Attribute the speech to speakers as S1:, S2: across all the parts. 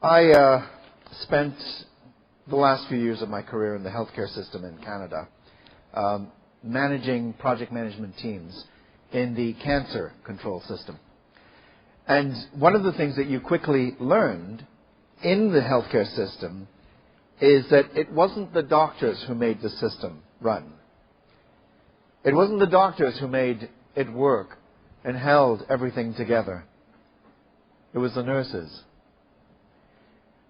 S1: I spent the last few years of my career in the healthcare system in Canada, managing project management teams in the cancer control system. And one of the things that you quickly learned in the healthcare system is that it wasn't the doctors who made the system run. It wasn't the doctors who made it work and held everything together. It was the nurses.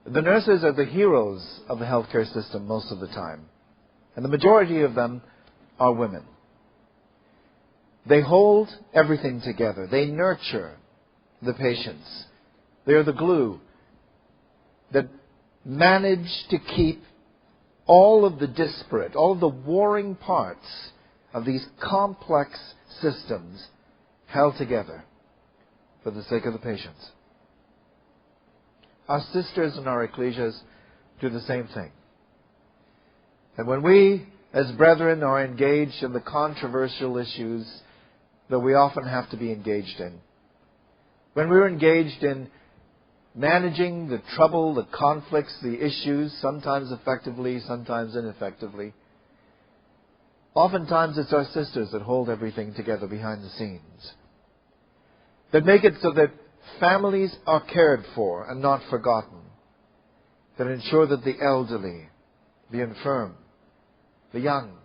S1: The nurses are the heroes of the healthcare system most of the time. And the majority of them are women. They hold everything together. They nurture the patients. They are the glue that manage to keep all of the disparate, all of the warring parts of these complex systems held together for the sake of the patients. Our sisters and our ecclesias do the same thing. And when we, as brethren, are engaged in the controversial issues that we often have to be engaged in, when we're engaged in managing the trouble, the conflicts, the issues, sometimes effectively, sometimes ineffectively, oftentimes it's our sisters that hold everything together behind the scenes, that make it so that families are cared for and not forgotten, that ensure that the elderly, the infirm, the young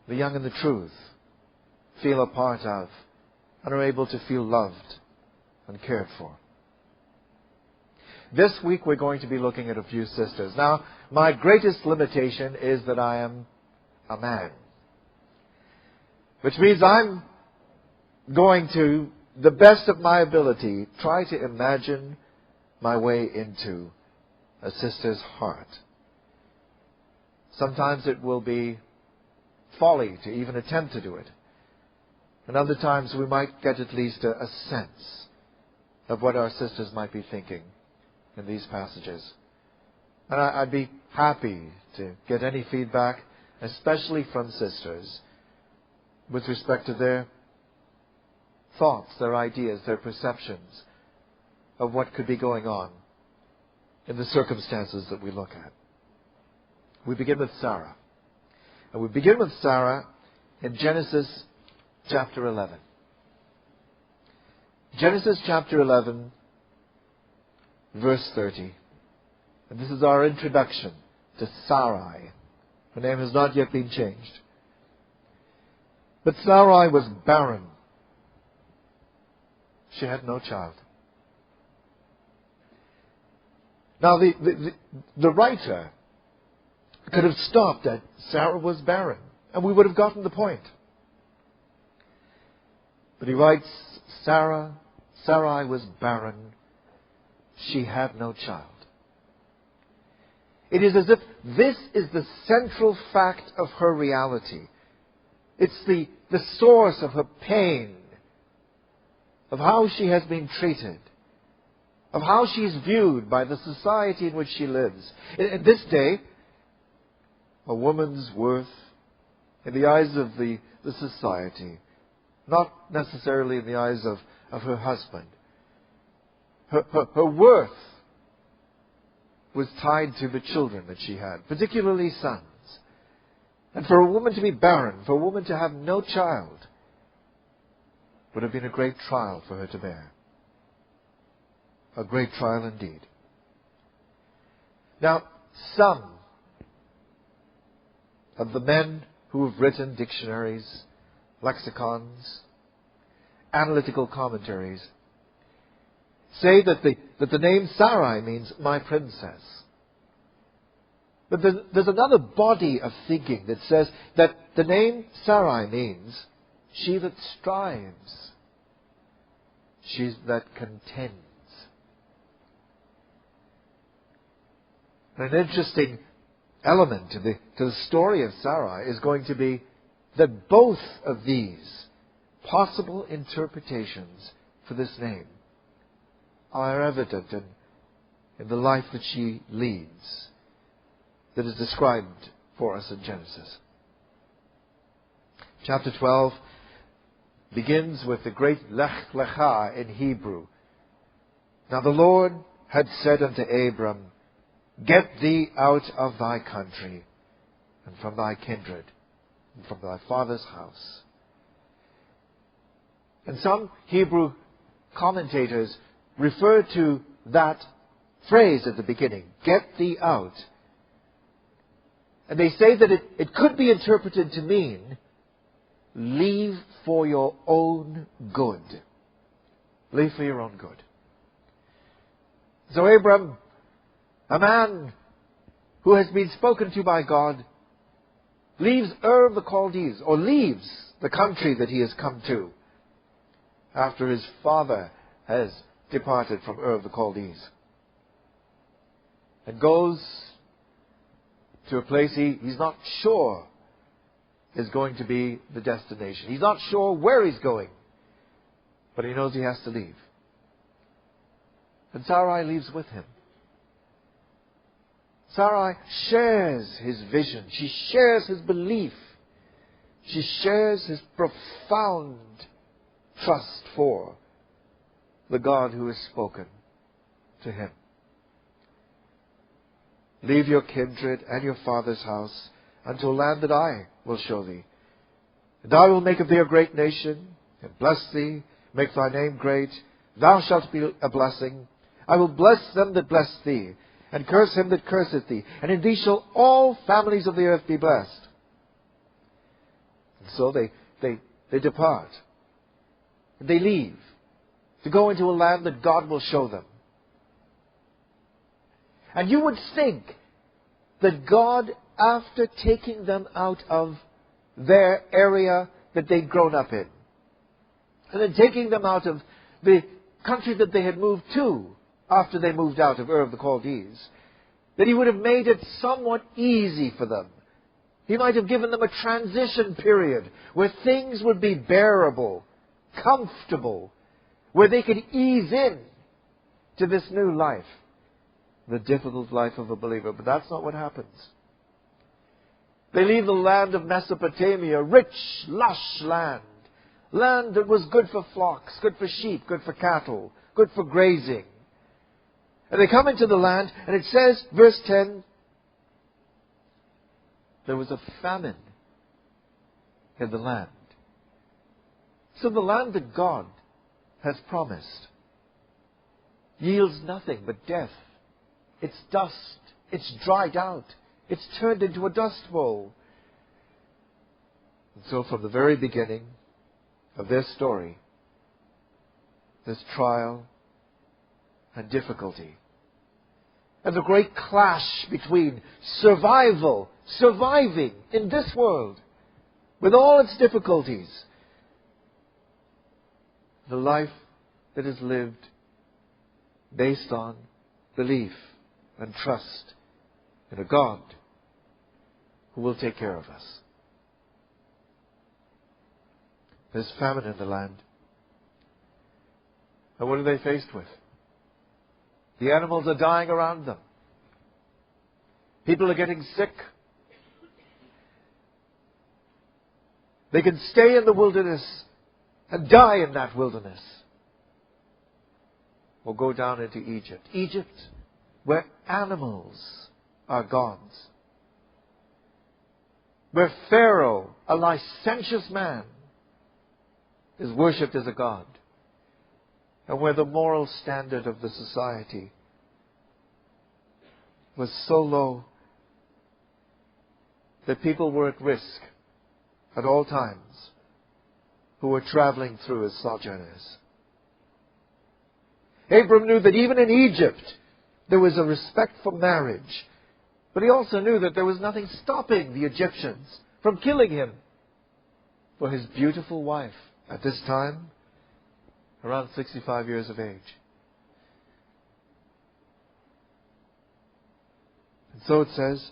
S1: in the truth, feel a part of and are able to feel loved and cared for. This week we're going to be looking at a few sisters. Now, my greatest limitation is that I am a man, which means I'm going to, the best of my ability, try to imagine my way into a sister's heart. Sometimes it will be folly to even attempt to do it. And other times we might get at least a sense of what our sisters might be thinking in these passages. And I'd be happy to get any feedback, especially from sisters, with respect to their thoughts, their ideas, their perceptions of what could be going on in the circumstances that we look at. We begin with Sarah. And we begin with Sarah in Genesis chapter 11. Genesis chapter 11, verse 30. And this is our introduction to Sarai. Her name has not yet been changed. But Sarai was barren. She had no child. Now the writer could have stopped at Sarah was barren, and we would have gotten the point. But he writes, Sarai was barren. She had no child. It is as if this is the central fact of her reality. It's the source of her pain, of how she has been treated, of how she is viewed by the society in which she lives. In this day, a woman's worth, in the eyes of the society, not necessarily in the eyes of her husband, her worth was tied to the children that she had, particularly sons. And for a woman to be barren, for a woman to have no child, would have been a great trial for her to bear. A great trial indeed. Now, some of the men who have written dictionaries, lexicons, analytical commentaries, say that the name Sarai means my princess. But there's another body of thinking that says that the name Sarai means she that strives, she that contends. An interesting element to the story of Sarai is going to be that both of these possible interpretations for this name are evident in the life that she leads, that is described for us in Genesis. Chapter 12 begins with the great Lech Lecha in Hebrew. Now the Lord had said unto Abram, Get thee out of thy country, and from thy kindred, and from thy father's house. And some Hebrew commentators refer to that phrase at the beginning, get thee out. And they say that it could be interpreted to mean, leave for your own good. Leave for your own good. So Abram, a man who has been spoken to by God, leaves Ur of the Chaldees, or leaves the country that he has come to, after his father has departed from Ur of the Chaldees, and goes to a place he's not sure is going to be the destination. He's not sure where he's going, but he knows he has to leave. And Sarai leaves with him. Sarai shares his vision. She shares his belief. She shares his profound trust for the God who has spoken to him. Leave your kindred and your father's house unto a land that I will show thee. And I will make of thee a great nation, and bless thee, make thy name great. Thou shalt be a blessing. I will bless them that bless thee, and curse him that curseth thee. And in thee shall all families of the earth be blessed. And so they depart. And they leave to go into a land that God will show them. And you would think that God, after taking them out of their area that they'd grown up in, and then taking them out of the country that they had moved to after they moved out of Ur of the Chaldees, that he would have made it somewhat easy for them. He might have given them a transition period where things would be bearable, comfortable, where they could ease in to this new life, the difficult life of a believer. But that's not what happens. They leave the land of Mesopotamia, rich, lush land that was good for flocks, good for sheep, good for cattle, good for grazing. And they come into the land, and it says, verse 10, there was a famine in the land. So the land that God has promised yields nothing but death. It's dust. It's dried out. It's turned into a dust bowl. And so from the very beginning of their story, this trial and difficulty, and the great clash between surviving in this world with all its difficulties, the life that is lived based on belief and trust in a God who will take care of us. There's famine in the land. And what are they faced with? The animals are dying around them. People are getting sick. They can stay in the wilderness and die in that wilderness, or go down into Egypt. Egypt, where animals are gods. Where Pharaoh, a licentious man, is worshipped as a god. And where the moral standard of the society was so low that people were at risk at all times who were traveling through as sojourners. Abram knew that even in Egypt there was a respect for marriage, but he also knew that there was nothing stopping the Egyptians from killing him for his beautiful wife, at this time around 65 years of age. And so it says,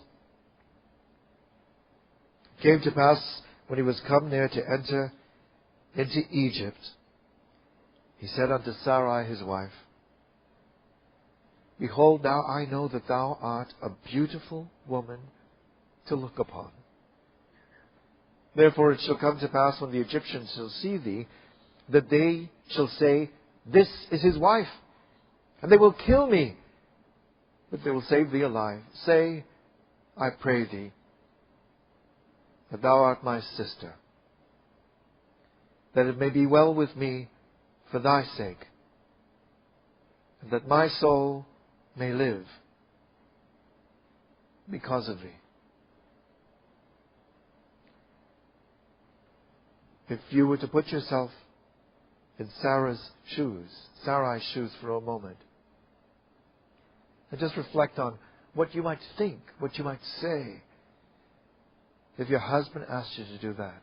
S1: it came to pass when he was come near to enter into Egypt, he said unto Sarai his wife, Behold, now I know that thou art a beautiful woman to look upon. Therefore it shall come to pass when the Egyptians shall see thee, that they shall say, This is his wife. And they will kill me, but they will save thee alive. Say, I pray thee, that thou art my sister, that it may be well with me for thy sake, and that my soul may live because of thee. If you were to put yourself in Sarai's shoes for a moment, and just reflect on what you might think, what you might say, if your husband asked you to do that.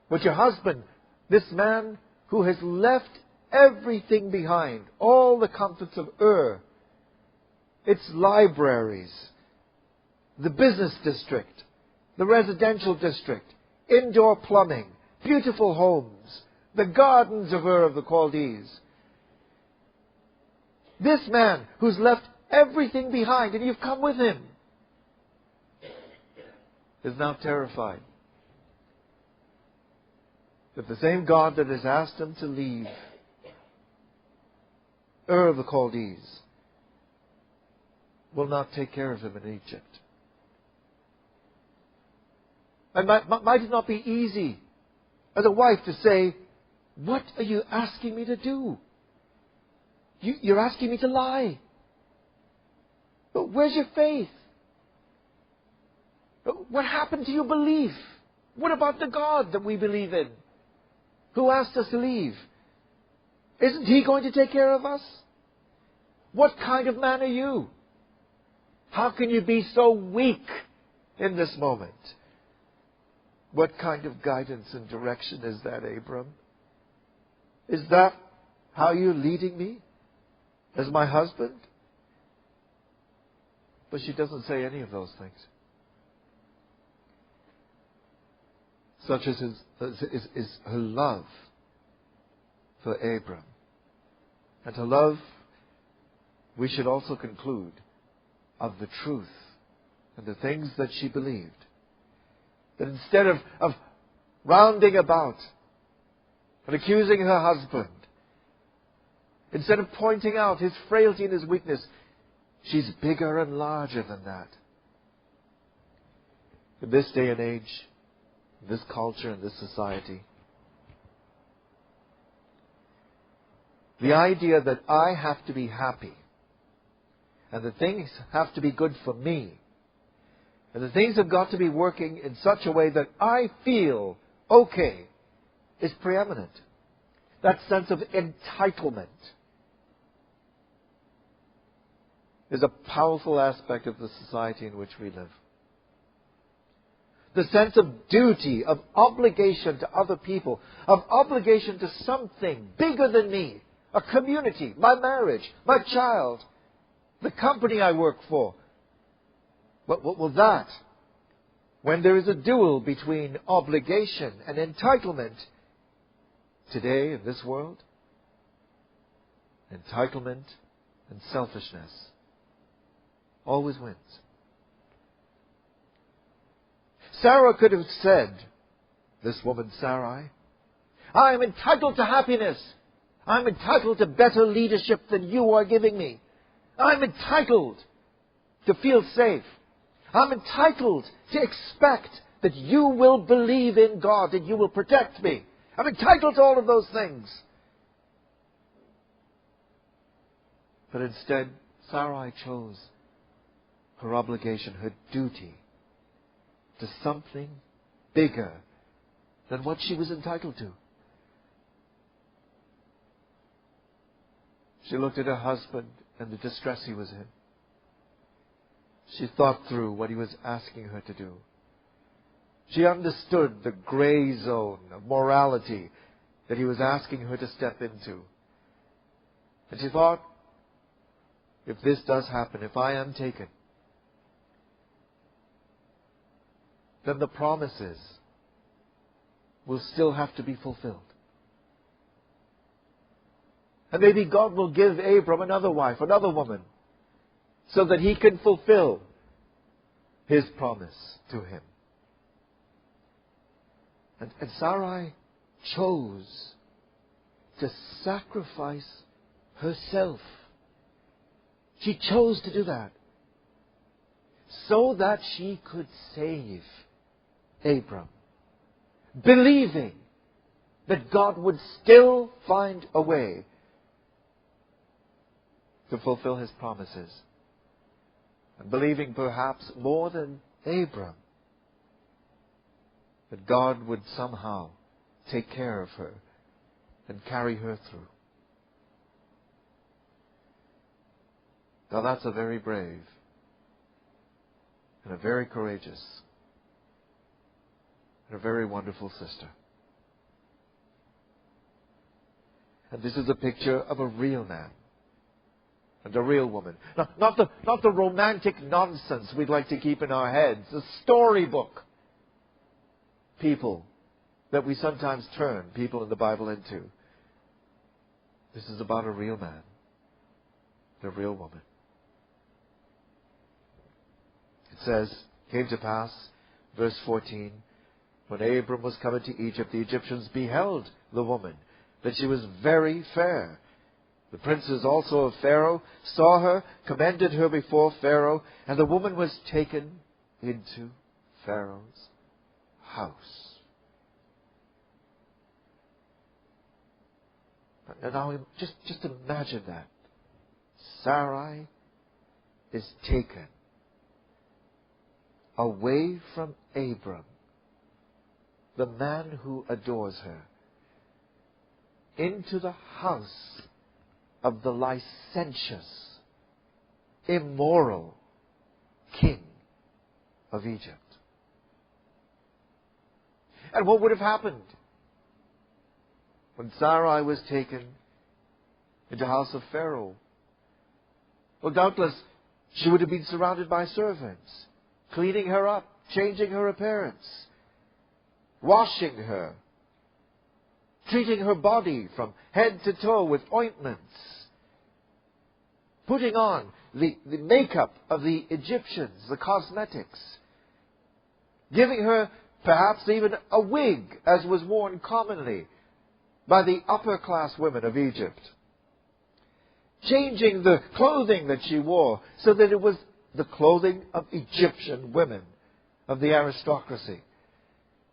S1: Would your husband, this man who has left everything behind, all the comforts of its libraries, the business district, the residential district, indoor plumbing, beautiful homes, the gardens of of the Chaldees. This man who's left everything behind, and you've come with him, is now terrified that the same God that has asked him to leave of the Chaldees will not take care of him in Egypt. And might it not be easy as a wife to say, what are you asking me to do? You're asking me to lie. But where's your faith? What happened to your belief? What about the God that we believe in, who asked us to leave? Isn't He going to take care of us? What kind of man are you? How can you be so weak in this moment? What kind of guidance and direction is that, Abram? Is that how you're leading me as my husband? But she doesn't say any of those things. Such as is her love for Abram. And her love, we should also conclude, of the truth and the things that she believed. That instead of rounding about and accusing her husband, instead of pointing out his frailty and his weakness, she's bigger and larger than that. In this day and age, this culture and this society, the idea that I have to be happy and that things have to be good for me and that things have got to be working in such a way that I feel okay is preeminent. That sense of entitlement is a powerful aspect of the society in which we live. The sense of duty, of obligation to other people, of obligation to something bigger than me, a community, my marriage, my child, the company I work for. That, when there is a duel between obligation and entitlement, today in this world, entitlement and selfishness always wins. Sarah could have said, this woman Sarai, I am entitled to happiness. I'm entitled to better leadership than you are giving me. I'm entitled to feel safe. I'm entitled to expect that you will believe in God and you will protect me. I'm entitled to all of those things. But instead, Sarai chose her obligation, her duty, to something bigger than what she was entitled to. She looked at her husband and the distress he was in. She thought through what he was asking her to do. She understood the gray zone of morality that he was asking her to step into. And she thought, if this does happen, if I am taken, then the promises will still have to be fulfilled. And maybe God will give Abram another wife, another woman, so that he can fulfill his promise to him. And Sarai chose to sacrifice herself She chose to do that so that she could save Abram, believing that God would still find a way to fulfill His promises. And believing perhaps more than Abram that God would somehow take care of her and carry her through. Now that's a very brave and a very courageous and a very wonderful sister. And this is a picture of a real man and a real woman. Not the romantic nonsense we'd like to keep in our heads, the storybook people that we sometimes turn people in the Bible into. This is about a real man, a real woman. It says, came to pass, verse 14, when Abram was coming to Egypt, the Egyptians beheld the woman, that she was very fair. The princes also of Pharaoh saw her, commended her before Pharaoh, and the woman was taken into Pharaoh's house. And now just imagine that. Sarai is taken away from Abram, the man who adores her, into the house of the licentious, immoral king of Egypt. And what would have happened when Sarai was taken into the house of Pharaoh? Well, doubtless she would have been surrounded by servants, cleaning her up, changing her appearance, washing her, treating her body from head to toe with ointments, putting on the makeup of the Egyptians, the cosmetics, giving her perhaps even a wig, as was worn commonly by the upper class women of Egypt, changing the clothing that she wore so that it was the clothing of Egyptian women of the aristocracy,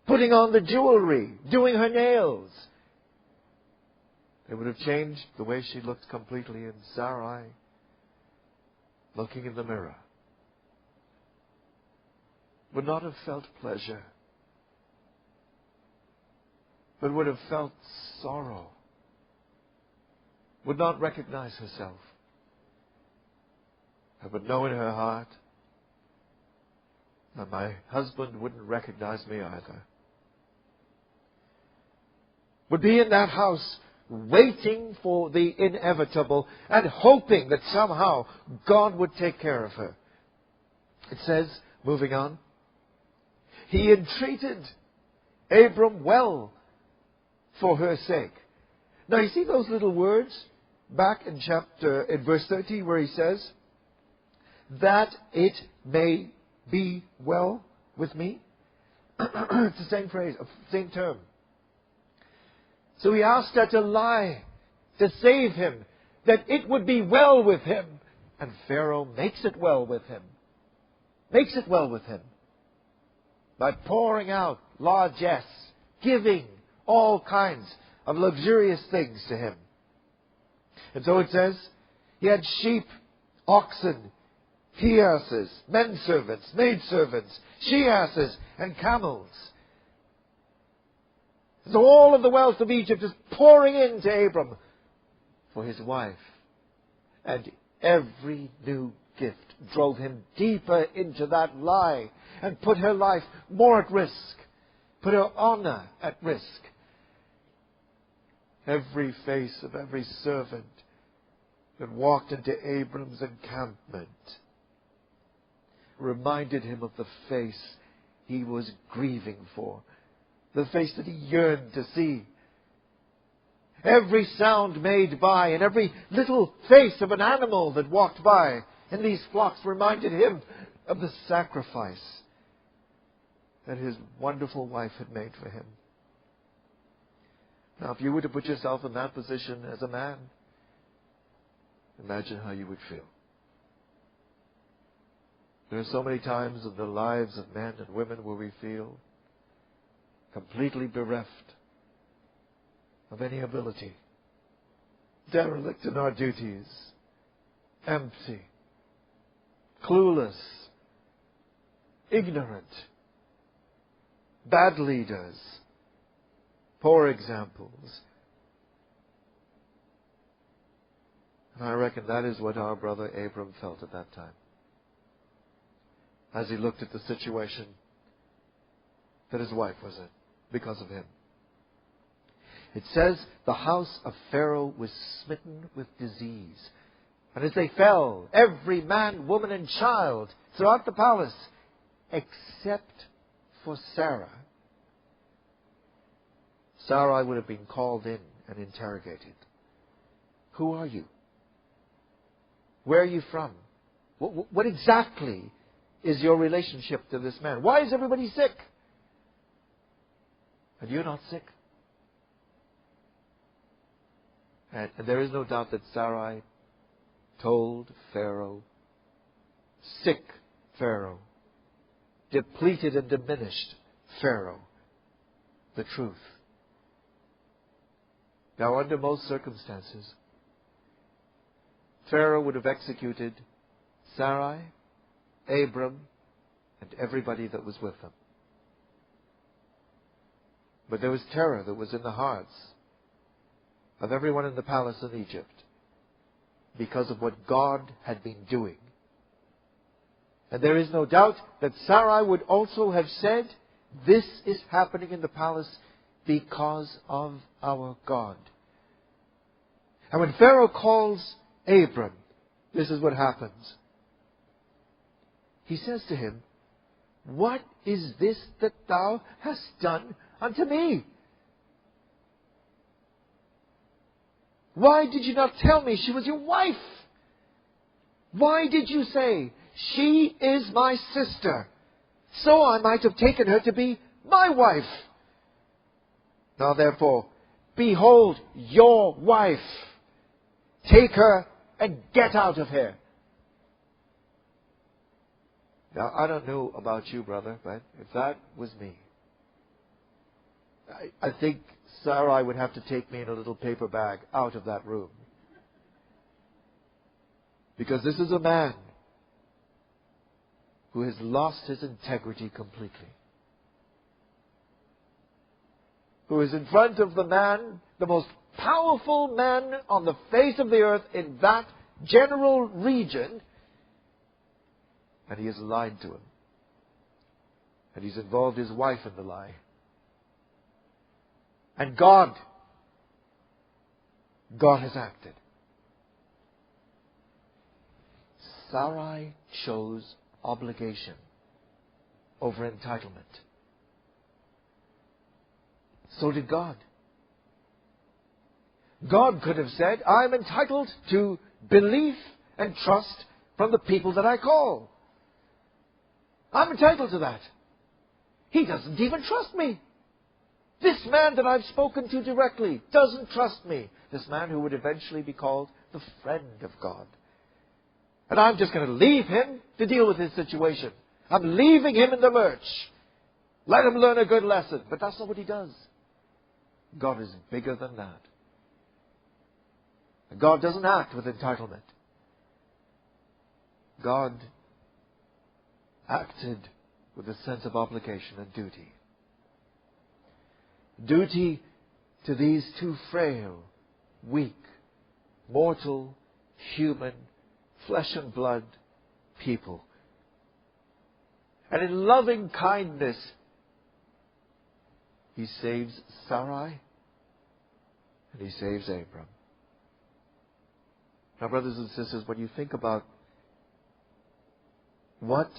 S1: putting on the jewelry, doing her nails. It would have changed the way she looked completely, and Sarai, looking in the mirror, would not have felt pleasure, but would have felt sorrow, would not recognize herself, and would know in her heart that my husband wouldn't recognize me either. Would be in that house waiting for the inevitable and hoping that somehow God would take care of her. It says, moving on, he entreated Abram well for her sake. Now you see those little words back in verse 30 where he says, that it may be well with me. It's the same phrase, same term. So he asked her to lie, to save him, that it would be well with him. And Pharaoh makes it well with him. Makes it well with him. By pouring out largesse, giving all kinds of luxurious things to him. And so it says, he had sheep, oxen, he-asses, men servants, maid servants, she-asses, and camels. So all of the wealth of Egypt is pouring into Abram for his wife. And every new gift drove him deeper into that lie and put her life more at risk, put her honor at risk. Every face of every servant that walked into Abram's encampment reminded him of the face he was grieving for, the face that he yearned to see. Every sound made by and every little face of an animal that walked by in these flocks reminded him of the sacrifice that his wonderful wife had made for him. Now, if you were to put yourself in that position as a man, imagine how you would feel.
S2: There are so many times in the lives of men and women where we feel completely bereft of any ability, derelict in our duties, empty, clueless, ignorant, bad leaders, poor examples. And I reckon that is what our brother Abram felt at that time, as he looked at the situation that his wife was in because of him. It says the house of Pharaoh was smitten with disease. And as they fell, every man, woman, and child throughout the palace, except for Sarah. Sarai would have been called in and interrogated. Who are you? Where are you from? What exactly is your relationship to this man? Why is everybody sick? And you're not sick? And there is no doubt that Sarai told Pharaoh, sick Pharaoh, depleted and diminished Pharaoh, the truth. Now, under most circumstances, Pharaoh would have executed Sarai, Abram, and everybody that was with them. But there was terror that was in the hearts of everyone in the palace of Egypt because of what God had been doing. And there is no doubt that Sarai would also have said, this is happening in the palace because of our God. And when Pharaoh calls Abram, this is what happens. He says to him, what is this that thou hast done unto me? Why did you not tell me she was your wife? Why did you say, she is my sister, so I might have taken her to be my wife? Now therefore, behold your wife. Take her and get out of here. Now, I don't know about you, brother, but if that was me, I think Sarai would have to take me in a little paper bag out of that room. Because this is a man who has lost his integrity completely. Who is in front of the man, the most powerful man on the face of the earth in that general region, and he has lied to him. And he's involved his wife in the lie. And God has acted. Sarai chose obligation over entitlement. So did God. God could have said, I'm entitled to belief and trust from the people that I call. I'm entitled to that. He doesn't even trust me. This man that I've spoken to directly doesn't trust me. This man who would eventually be called the friend of God. And I'm just going to leave him to deal with his situation. I'm leaving him in the lurch. Let him learn a good lesson. But that's not what he does. God is bigger than that. God doesn't act with entitlement. God acted with a sense of obligation and duty. Duty to these two frail, weak, mortal, human, flesh and blood people. And in loving kindness, he saves Sarai and he saves Abram. Now, brothers and sisters, when you think about what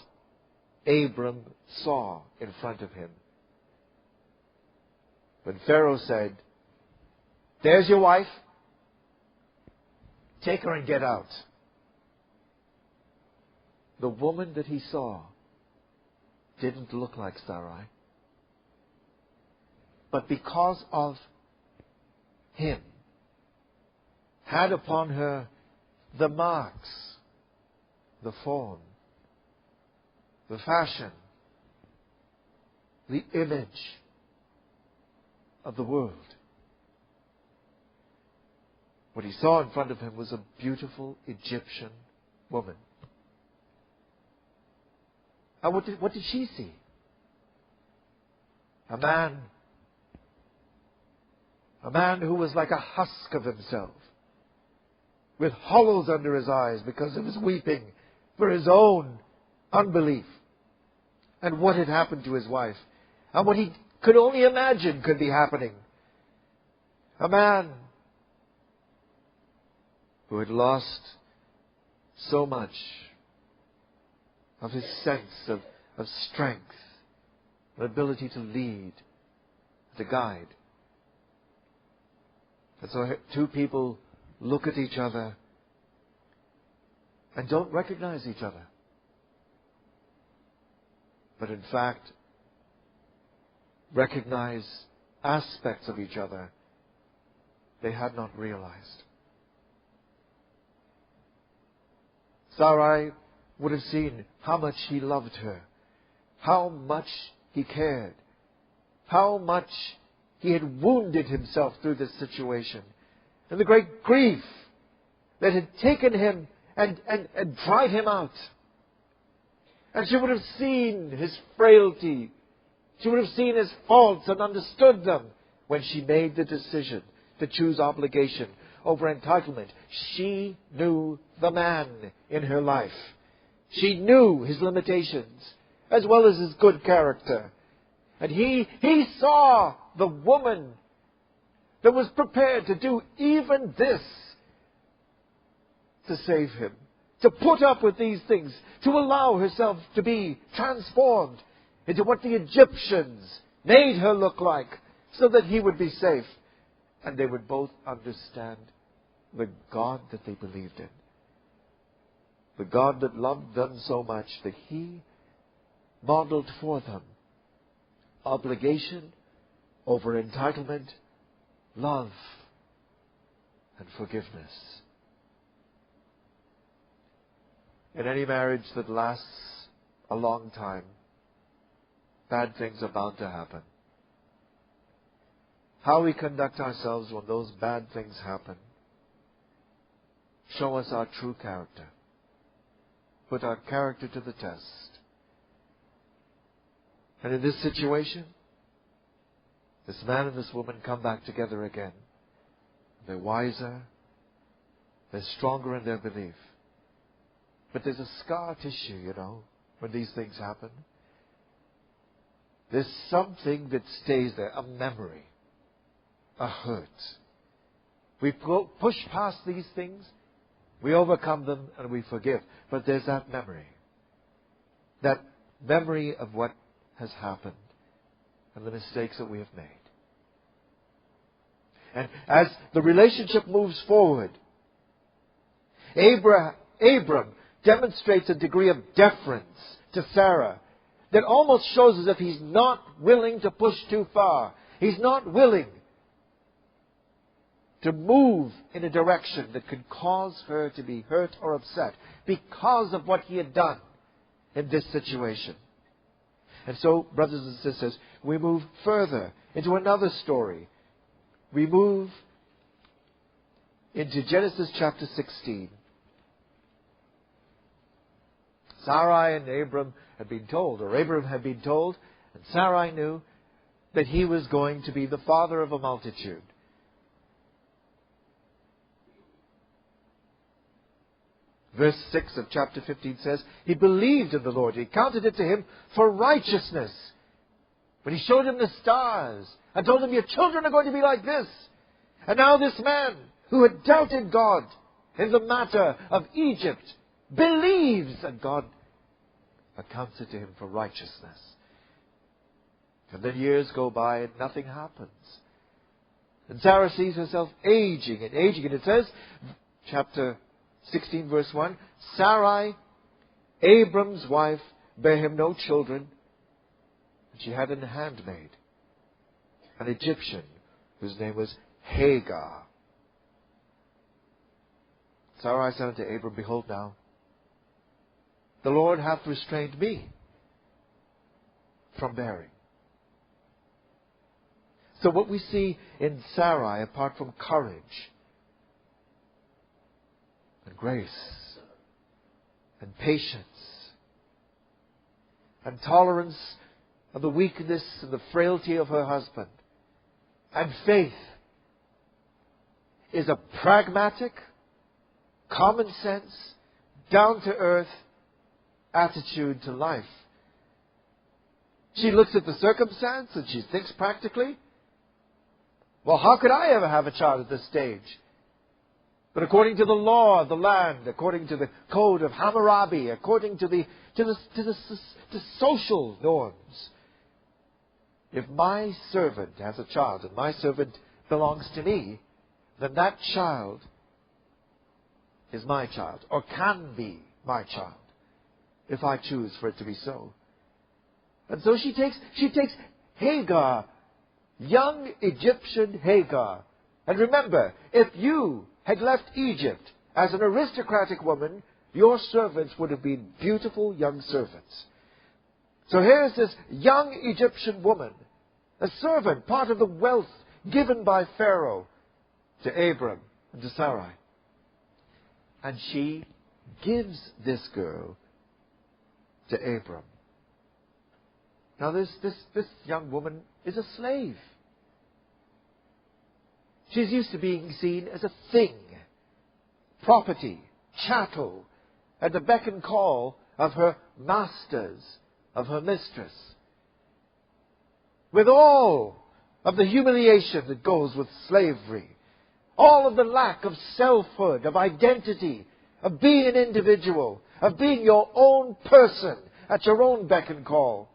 S2: Abram saw in front of him, when Pharaoh said, there's your wife, take her and get out. The woman that he saw didn't look like Sarai. But because of him, had upon her the marks, the form the fashion, the image of the world. What he saw in front of him was a beautiful Egyptian woman. And what did she see? A man who was like a husk of himself, with hollows under his eyes because of his weeping for his own unbelief and what had happened to his wife and what he could only imagine could be happening. A man who had lost so much of his sense of strength, the ability to lead, to guide. And so two people look at each other and don't recognize each other. But in fact, recognize aspects of each other they had not realized. Sarai would have seen how much he loved her, how much he cared, how much he had wounded himself through this situation, and the great grief that had taken him and dried him out. And she would have seen his frailty. She would have seen his faults and understood them when she made the decision to choose obligation over entitlement. She knew the man in her life. She knew his limitations as well as his good character. And he saw the woman that was prepared to do even this to save him, to put up with these things, to allow herself to be transformed into what the Egyptians made her look like so that he would be safe. And they would both understand the God that they believed in. The God that loved them so much that he modeled for them obligation over entitlement, love, and forgiveness. In any marriage that lasts a long time, bad things are bound to happen. How we conduct ourselves when those bad things happen show us our true character. Put our character to the test. And in this situation, this man and this woman come back together again. They're wiser. They're stronger in their belief. But there's a scar tissue, when these things happen. There's something that stays there, a memory, a hurt. We push past these things, we overcome them, and we forgive. But there's that memory of what has happened and the mistakes that we have made. And as the relationship moves forward, Abram demonstrates a degree of deference to Sarah that almost shows as if he's not willing to push too far. He's not willing to move in a direction that could cause her to be hurt or upset because of what he had done in this situation. And so, brothers and sisters, we move further into another story. We move into Genesis chapter 16. Sarai and Abram had been told, or Abram had been told, and Sarai knew that he was going to be the father of a multitude. Verse 6 of chapter 15 says, he believed in the Lord. He counted it to him for righteousness. When he showed him the stars and told him, your children are going to be like this. And now this man who had doubted God in the matter of Egypt believes, and God accounts it to him for righteousness. And then years go by and nothing happens. And Sarah sees herself aging. And it says, chapter 16 verse 1, Sarai, Abram's wife, bare him no children, and she had a handmaid, an Egyptian, whose name was Hagar. Sarai said unto Abram, behold now, the Lord hath restrained me, from bearing. So what we see in Sarai, apart from courage and grace and patience and tolerance of the weakness and the frailty of her husband and faith, is a pragmatic, common sense, down-to-earth attitude to life. She looks at the circumstance and she thinks practically, well, how could I ever have a child at this stage? But according to the law of the land, according to the code of Hammurabi, according to the social norms, if my servant has a child and my servant belongs to me, then that child is my child, or can be my child, if I choose for it to be so. And so she takes Hagar, young Egyptian Hagar. And remember, if you had left Egypt as an aristocratic woman, your servants would have been beautiful young servants. So here's this young Egyptian woman, a servant, part of the wealth given by Pharaoh to Abram and to Sarai. And she gives this girl to Abram. Now this young woman is a slave. She's used to being seen as a thing, property, chattel, at the beck and call of her masters, of her mistress. With all of the humiliation that goes with slavery, all of the lack of selfhood, of identity, of being an individual, of being your own person at your own beck and call.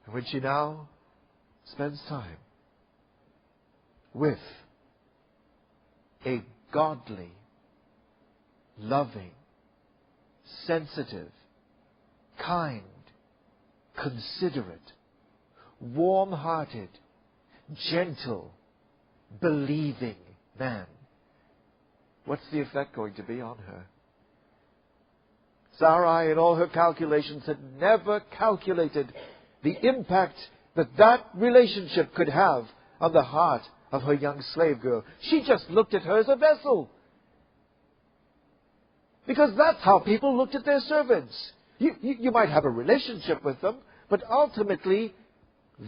S2: And when she now spends time with a godly, loving, sensitive, kind, considerate, warm-hearted, gentle, believing man, what's the effect going to be on her? Sarai, in all her calculations, had never calculated the impact that relationship could have on the heart of her young slave girl. She just looked at her as a vessel. Because that's how people looked at their servants. You might have a relationship with them, but ultimately,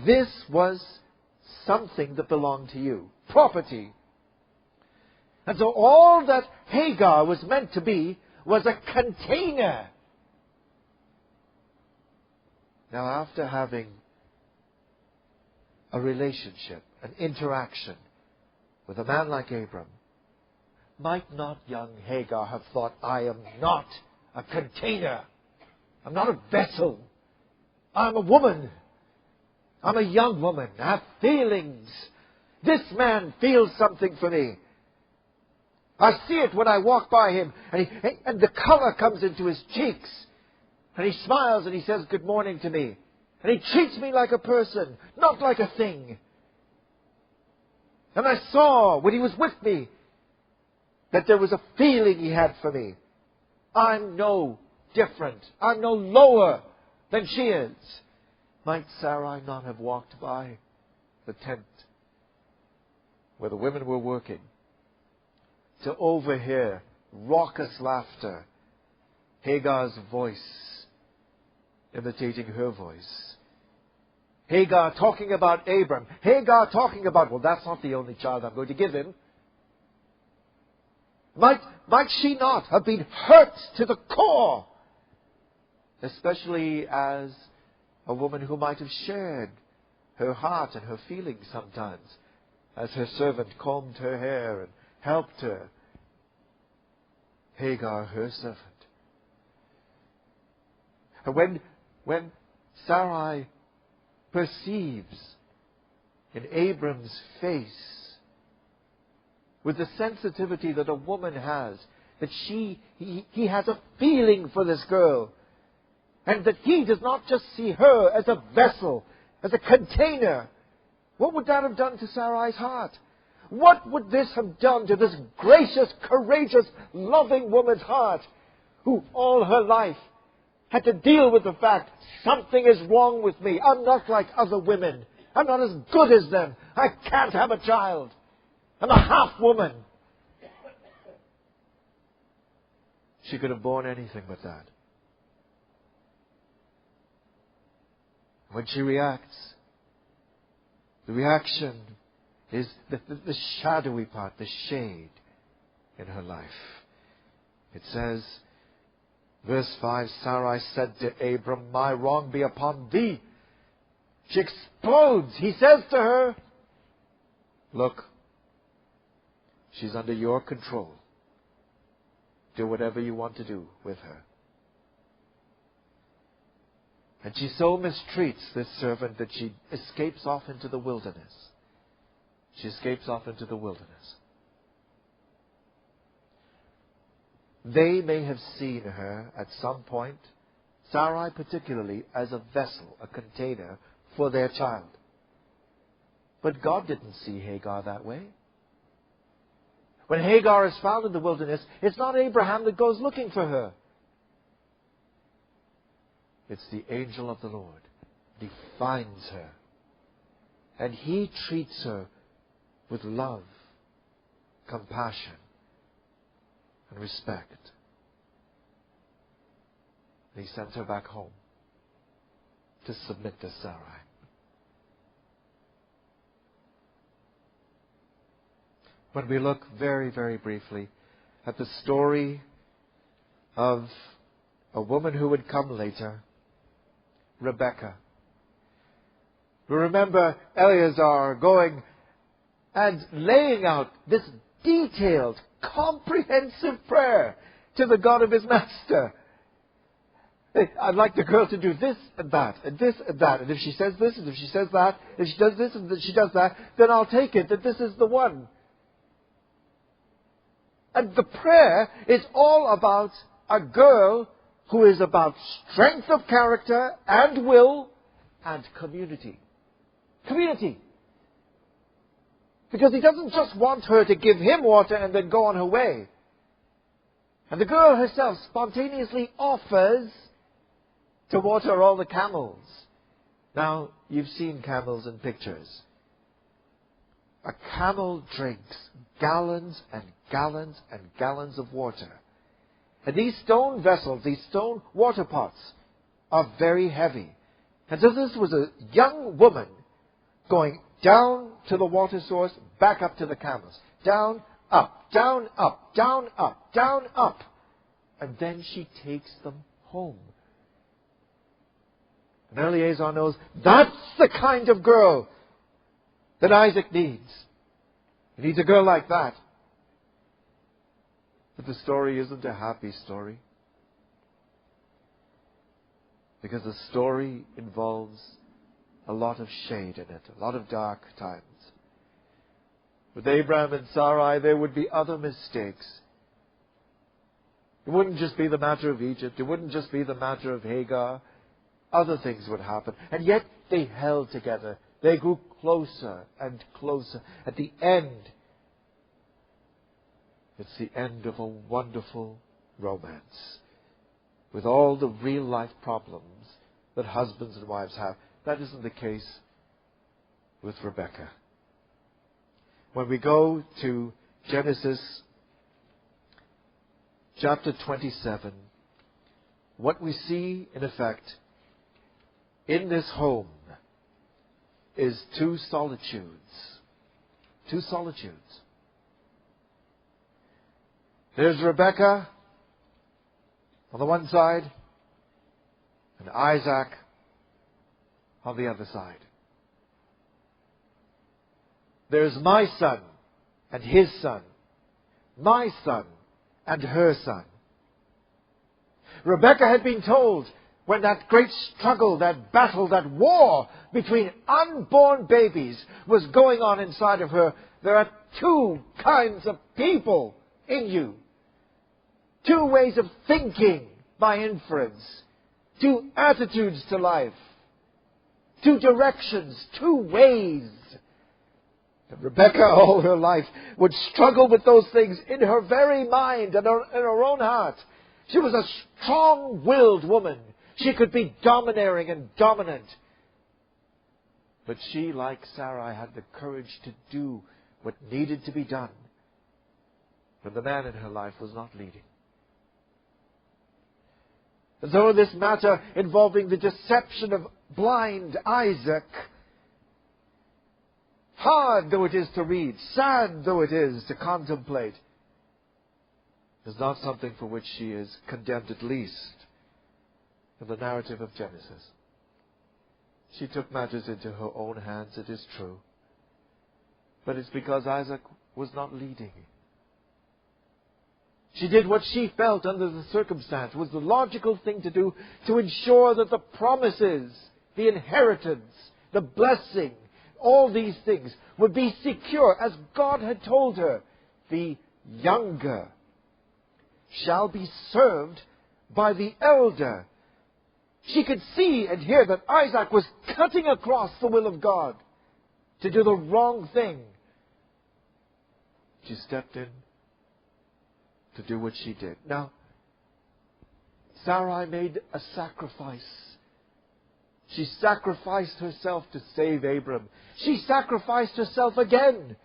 S2: this was something that belonged to you. Property. And so all that Hagar was meant to be was a container. Now, after having a relationship, an interaction with a man like Abram, might not young Hagar have thought, I am not a container. I'm not a vessel. I'm a woman. I'm a young woman. I have feelings. This man feels something for me. I see it when I walk by him, and the color comes into his cheeks. And he smiles and he says good morning to me. And he treats me like a person, not like a thing. And I saw when he was with me that there was a feeling he had for me. I'm no different. I'm no lower than she is. Might Sarai not have walked by the tent where the women were working to overhear raucous laughter, Hagar's voice imitating her voice, Hagar talking about Abram, Hagar talking about, well, that's not the only child I'm going to give him. Might she not have been hurt to the core, especially as a woman who might have shared her heart and her feelings sometimes, as her servant combed her hair and helped her. Hagar, her servant. And when Sarai perceives in Abram's face, with the sensitivity that a woman has, that he has a feeling for this girl, and that he does not just see her as a vessel, as a container, what would that have done to Sarai's heart? What would this have done to this gracious, courageous, loving woman's heart, who all her life had to deal with the fact something is wrong with me. I'm not like other women. I'm not as good as them. I can't have a child. I'm a half woman. She could have borne anything but that. When she reacts, the reaction is the shadowy part, the shade in her life. It says, verse 5, Sarai said to Abram, my wrong be upon thee. She explodes. He says to her, look, she's under your control. Do whatever you want to do with her. And she so mistreats this servant that she escapes off into the wilderness. She escapes off into the wilderness. They may have seen her at some point, Sarai particularly, as a vessel, a container for their child. But God didn't see Hagar that way. When Hagar is found in the wilderness, it's not Abraham that goes looking for her. It's the angel of the Lord. He finds her. And he treats her with love, compassion, and respect. And he sends her back home to submit to Sarai. When we look very, very briefly at the story of a woman who would come later, Rebecca. We remember Eleazar going and laying out this detailed, comprehensive prayer to the God of his master. I'd like the girl to do this and that, and this and that. And if she says this, and if she says that, if she does this and if she does that, then I'll take it that this is the one. And the prayer is all about a girl who is about strength of character and will and community. Community. Because he doesn't just want her to give him water and then go on her way. And the girl herself spontaneously offers to water all the camels. Now, you've seen camels in pictures. A camel drinks gallons and gallons and gallons of water. And these stone vessels, these stone water pots, are very heavy. And so this was a young woman going down to the water source, back up to the camels. Down, up, down, up, down, up, down, up. And then she takes them home. And Eleazar knows that's the kind of girl that Isaac needs. He needs a girl like that. But the story isn't a happy story. Because the story involves a lot of shade in it, a lot of dark times. With Abraham and Sarai, there would be other mistakes. It wouldn't just be the matter of Egypt. It wouldn't just be the matter of Hagar. Other things would happen. And yet they held together. They grew closer and closer. At the end, it's the end of a wonderful romance. With all the real-life problems that husbands and wives have. That isn't the case with Rebecca. When we go to Genesis chapter 27, what we see, in effect, in this home is two solitudes. Two solitudes. There's Rebecca on the one side and Isaac on the other side. There's my son and his son. My son and her son. Rebecca had been told when that great struggle, that battle, that war between unborn babies was going on inside of her, there are two kinds of people in you. Two ways of thinking by inference. Two attitudes to life. Two directions. Two ways. And Rebecca, all her life, would struggle with those things in her very mind and in her own heart. She was a strong-willed woman. She could be domineering and dominant. But she, like Sarai, had the courage to do what needed to be done when the man in her life was not leading. And so this matter involving the deception of blind Isaac, hard though it is to read, sad though it is to contemplate, is not something for which she is condemned, at least in the narrative of Genesis. She took matters into her own hands, it is true. But it's because Isaac was not leading. She did what she felt under the circumstance was the logical thing to do to ensure that the promises, the inheritance, the blessing, all these things would be secure as God had told her. The younger shall be served by the elder. She could see and hear that Isaac was cutting across the will of God to do the wrong thing. She stepped in to do what she did. Now, Sarai made a sacrifice. She sacrificed herself to save Abram. She sacrificed herself again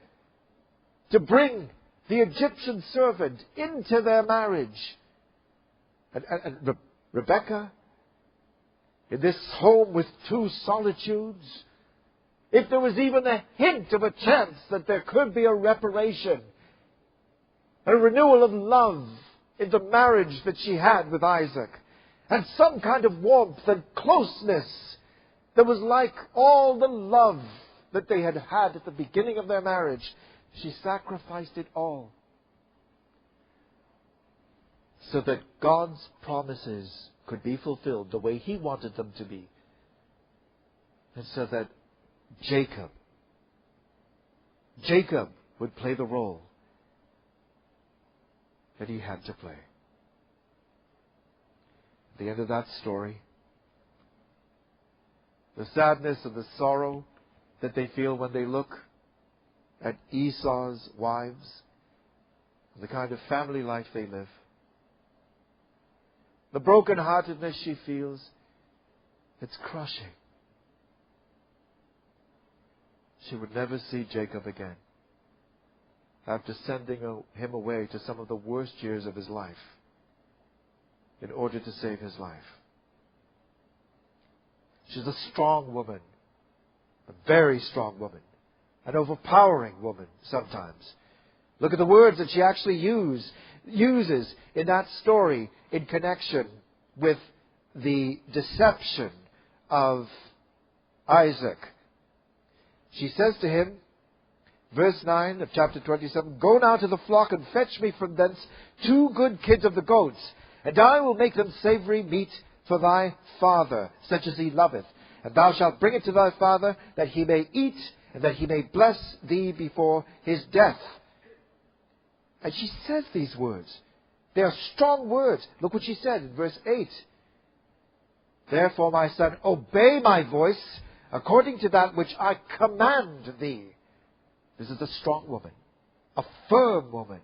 S2: to bring the Egyptian servant into their marriage. And Rebecca, in this home with two solitudes, if there was even a hint of a chance that there could be a reparation, a renewal of love in the marriage that she had with Isaac, and some kind of warmth and closeness that was like all the love that they had had at the beginning of their marriage, she sacrificed it all so that God's promises could be fulfilled the way He wanted them to be, and so that Jacob would play the role that he had to play. At the end of that story, the sadness and the sorrow that they feel when they look at Esau's wives, the kind of family life they live, the brokenheartedness she feels, it's crushing. She would never see Jacob again after sending him away to some of the worst years of his life in order to save his life. She's a strong woman, a very strong woman, an overpowering woman sometimes. Look at the words that she actually uses in that story in connection with the deception of Isaac. She says to him, verse 9 of chapter 27, "Go now to the flock and fetch me from thence 2 good kids of the goats, and I will make them savory meat for thy father, such as he loveth. And thou shalt bring it to thy father, that he may eat, and that he may bless thee before his death." And she says these words. They are strong words. Look what she said in verse 8. "Therefore, my son, obey my voice according to that which I command thee." This is a strong woman, a firm woman,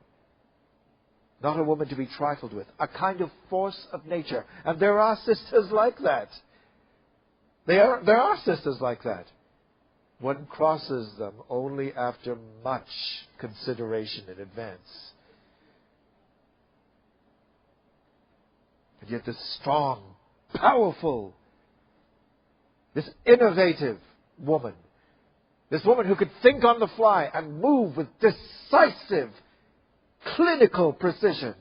S2: not a woman to be trifled with, a kind of force of nature. And there are sisters like that. There are sisters like that. One crosses them only after much consideration in advance. And yet this strong, powerful, this innovative woman, this woman who could think on the fly and move with decisive, clinical precision,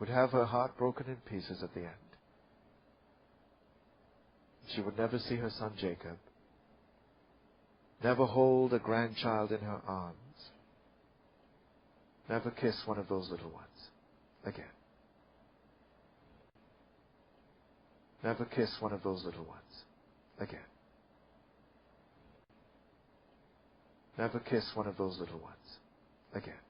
S2: would have her heart broken in pieces at the end. She would never see her son Jacob, never hold a grandchild in her arms, never kiss one of those little ones again. Never kiss one of those little ones again. Never kiss one of those little ones again.